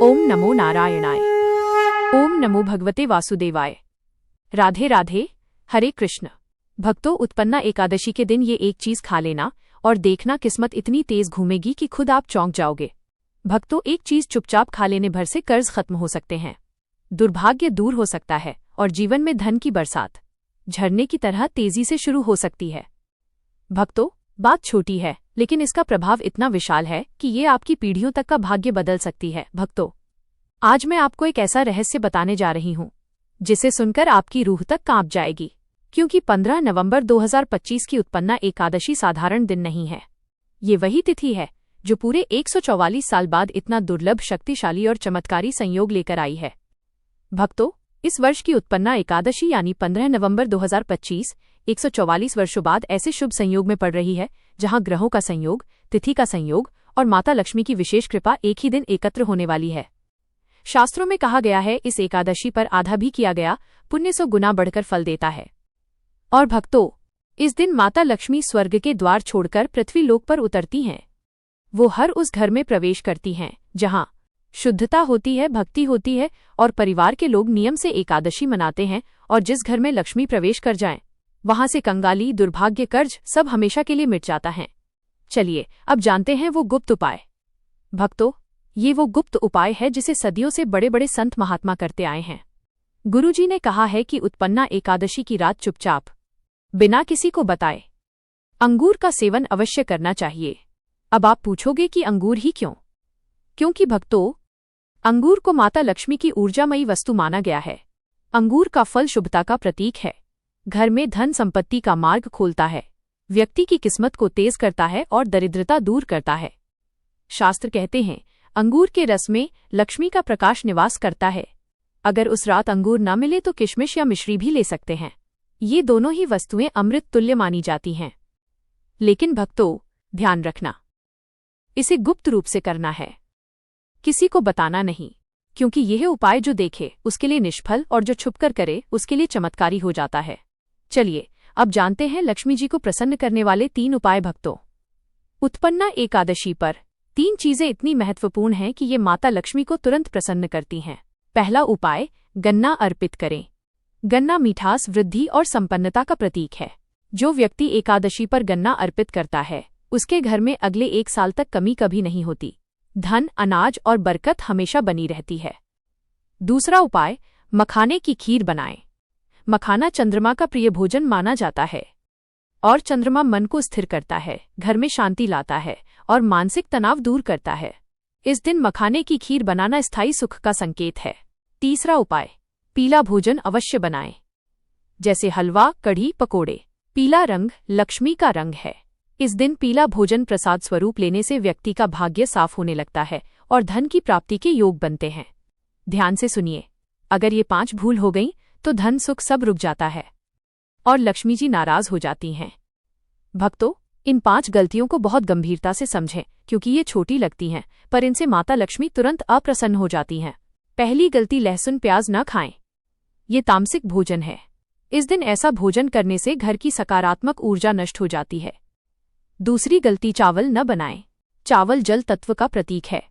ओम नमो नारायणाय। ओम नमो भगवते वासुदेवाय। राधे राधे, हरे कृष्ण। भक्तों, उत्पन्ना एकादशी के दिन ये एक चीज खा लेना और देखना किस्मत इतनी तेज घूमेगी कि खुद आप चौंक जाओगे। भक्तों, एक चीज चुपचाप खा लेने भर से कर्ज खत्म हो सकते हैं, दुर्भाग्य दूर हो सकता है और जीवन में धन की बरसात झरने की तरह तेजी से शुरू हो सकती है। भक्तों, बात छोटी है लेकिन इसका प्रभाव इतना विशाल है कि ये आपकी पीढ़ियों तक का भाग्य बदल सकती है। भक्तों, आज मैं आपको एक ऐसा रहस्य बताने जा रही हूं जिसे सुनकर आपकी रूह तक कांप जाएगी, क्योंकि 15 नवंबर 2025 की उत्पन्ना एकादशी साधारण दिन नहीं है। ये वही तिथि है जो पूरे 144 साल बाद इतना दुर्लभ, शक्तिशाली और चमत्कारी संयोग लेकर आई है। भक्तों, इस वर्ष की उत्पन्ना एकादशी यानी 15 नवंबर 2025 144 वर्षों बाद ऐसे शुभ संयोग में पड़ रही है जहां ग्रहों का संयोग, तिथि का संयोग और माता लक्ष्मी की विशेष कृपा एक ही दिन एकत्र होने वाली है। शास्त्रों में कहा गया है, इस एकादशी पर आधा भी किया गया पुण्य 100 गुना बढ़कर फल देता है। और भक्तों, इस दिन माता लक्ष्मी स्वर्ग के द्वार छोड़कर पृथ्वी लोक पर उतरती हैं। वो हर उस घर में प्रवेश करती हैं जहां शुद्धता होती है, भक्ति होती है और परिवार के लोग नियम से एकादशी मनाते हैं। और जिस घर में लक्ष्मी प्रवेश कर जाएं, वहां से कंगाली, दुर्भाग्य, कर्ज सब हमेशा के लिए मिट जाता है। चलिए अब जानते हैं वो गुप्त उपाय। भक्तों, ये वो गुप्त उपाय है जिसे सदियों से बड़े बड़े संत महात्मा करते आए हैं। गुरुजी ने कहा है कि उत्पन्ना एकादशी की रात चुपचाप, बिना किसी को बताए, अंगूर का सेवन अवश्य करना चाहिए। अब आप पूछोगे कि अंगूर ही क्यों? क्योंकि भक्तों, अंगूर को माता लक्ष्मी की ऊर्जामयी वस्तु माना गया है। अंगूर का फल शुभता का प्रतीक है, घर में धन संपत्ति का मार्ग खोलता है, व्यक्ति की किस्मत को तेज करता है और दरिद्रता दूर करता है। शास्त्र कहते हैं, अंगूर के रस में लक्ष्मी का प्रकाश निवास करता है। अगर उस रात अंगूर न मिले तो किशमिश या मिश्री भी ले सकते हैं। ये दोनों ही वस्तुएं अमृत तुल्य मानी जाती हैं। लेकिन भक्तों, ध्यान रखना, इसे गुप्त रूप से करना है, किसी को बताना नहीं, क्योंकि यह उपाय जो देखे उसके लिए निष्फल और जो छुपकर करे उसके लिए चमत्कारी हो जाता है। चलिए अब जानते हैं लक्ष्मी जी को प्रसन्न करने वाले 3 उपाय। भक्तों, उत्पन्ना एकादशी पर 3 चीजें इतनी महत्वपूर्ण हैं कि ये माता लक्ष्मी को तुरंत प्रसन्न करती हैं। पहला उपाय, गन्ना अर्पित करें। गन्ना मिठास, वृद्धि और संपन्नता का प्रतीक है। जो व्यक्ति एकादशी पर गन्ना अर्पित करता है उसके घर में अगले 1 साल तक कमी कभी नहीं होती। धन, अनाज और बरकत हमेशा बनी रहती है। दूसरा उपाय, मखाने की खीर बनाएं। मखाना चंद्रमा का प्रिय भोजन माना जाता है और चंद्रमा मन को स्थिर करता है, घर में शांति लाता है और मानसिक तनाव दूर करता है। इस दिन मखाने की खीर बनाना स्थायी सुख का संकेत है। तीसरा उपाय, पीला भोजन अवश्य बनाएं, जैसे हलवा, कढ़ी, पकोड़े। पीला रंग लक्ष्मी का रंग है। इस दिन पीला भोजन प्रसाद स्वरूप लेने से व्यक्ति का भाग्य साफ होने लगता है और धन की प्राप्ति के योग बनते हैं। ध्यान से सुनिए, अगर ये 5 भूल हो गई तो धन सुख सब रुक जाता है और लक्ष्मी जी नाराज हो जाती हैं। भक्तों, इन 5 गलतियों को बहुत गंभीरता से समझें, क्योंकि ये छोटी लगती हैं पर इनसे माता लक्ष्मी तुरंत अप्रसन्न हो जाती हैं। पहली गलती, लहसुन प्याज न खाएं। ये तामसिक भोजन है। इस दिन ऐसा भोजन करने से घर की सकारात्मक ऊर्जा नष्ट हो जाती है। दूसरी गलती, चावल न बनाएं। चावल जल तत्व का प्रतीक है।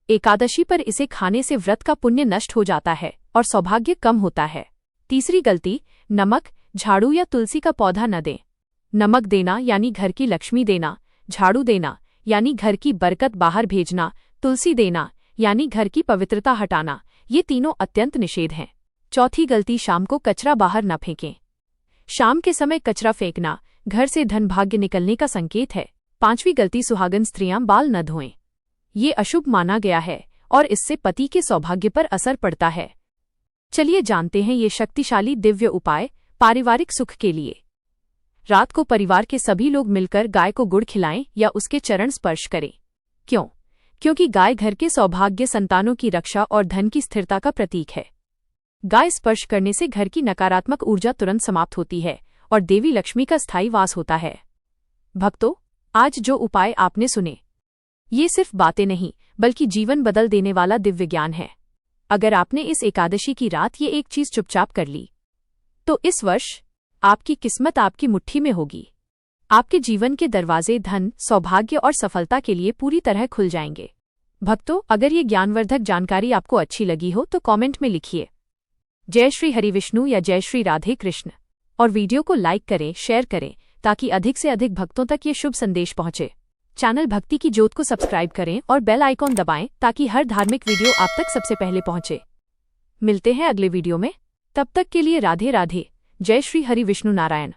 एकादशी पर इसे खाने से व्रत का पुण्य नष्ट हो जाता है और सौभाग्य कम होता है। तीसरी गलती, नमक, झाड़ू या तुलसी का पौधा न दें। नमक देना यानी घर की लक्ष्मी देना, झाड़ू देना यानी घर की बरकत बाहर भेजना, तुलसी देना यानी घर की पवित्रता हटाना, ये तीनों अत्यंत निषेध हैं। चौथी गलती, शाम को कचरा बाहर न फेंकें। शाम के समय कचरा फेंकना घर से धन भाग्य निकलने का संकेत है। 5वीं गलती, सुहागन स्त्रियां बाल न धोएं। ये अशुभ माना गया है और इससे पति के सौभाग्य पर असर पड़ता है। चलिए जानते हैं ये शक्तिशाली दिव्य उपाय पारिवारिक सुख के लिए। रात को परिवार के सभी लोग मिलकर गाय को गुड़ खिलाएं या उसके चरण स्पर्श करें। क्यों? क्योंकि गाय घर के सौभाग्य, संतानों की रक्षा और धन की स्थिरता का प्रतीक है। गाय स्पर्श करने से घर की नकारात्मक ऊर्जा तुरंत समाप्त होती है और देवी लक्ष्मी का स्थायी वास होता है। भक्तों, आज जो उपाय आपने सुने, ये सिर्फ बातें नहीं बल्कि जीवन बदल देने वाला दिव्य ज्ञान है। अगर आपने इस एकादशी की रात ये एक चीज चुपचाप कर ली तो इस वर्ष आपकी किस्मत आपकी मुट्ठी में होगी। आपके जीवन के दरवाजे धन, सौभाग्य और सफलता के लिए पूरी तरह खुल जाएंगे। भक्तों, अगर ये ज्ञानवर्धक जानकारी आपको अच्छी लगी हो तो कमेंट में लिखिए जय श्री हरि विष्णु या जय श्री राधे कृष्ण, और वीडियो को लाइक करें, शेयर करें ताकि अधिक से अधिक भक्तों तक ये शुभ संदेश पहुंचे। चैनल भक्ति की ज्योत को सब्सक्राइब करें और बेल आइकॉन दबाएं ताकि हर धार्मिक वीडियो आप तक सबसे पहले पहुंचे। मिलते हैं अगले वीडियो में, तब तक के लिए राधे राधे, जय श्री हरि विष्णु नारायण।